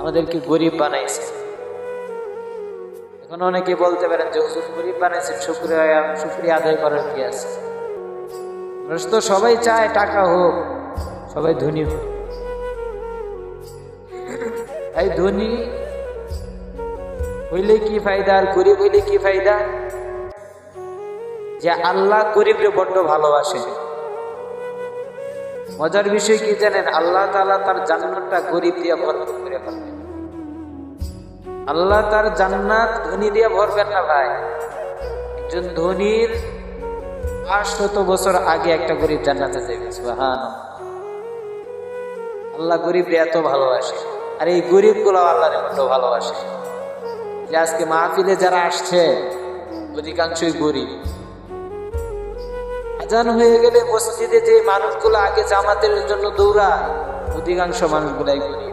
আমাদেরকে গরিব বানাইছে। এখন অনেকে বলতে পারেন যে হুজুর গরিব বানাইছে, শুকরিয়া আদায় করার কি আছে? তো সবাই চায় টাকা হোক, সবাই ধনী হোক। এই ধনী হইলে কি ফায়দা আর গরিব হইলে কি ফায়দা? যে আল্লাহ গরিবরে বড্ড ভালোবাসে। মজার বিষয় কি জানেন? আল্লাহ তাআলা তার জান্নাতটা গরিব দিয়ে ভরপুর করে ফেলবেন। আল্লাহ তার জান্নাত ধনী দিয়ে ভরবেন না ভাই। একজন ধনীর 500 বছর আগে একটা গরিব জান্নাতে যাবে। সুবহানাল্লাহ। আল্লাহ গরিবরে এত ভালোবাসে, আর এই গরিবগুলো আল্লাহরে বড্ড ভালোবাসে। যে আজকে মাহফিলে যারা আসছে অধিকাংশই গরিব। আজান হয়ে গেলে মসজিদে যে মানুষগুলো আগে জামাতের জন্য দৌড়ায়, অধিকাংশ মানুষগুলাই গরিব।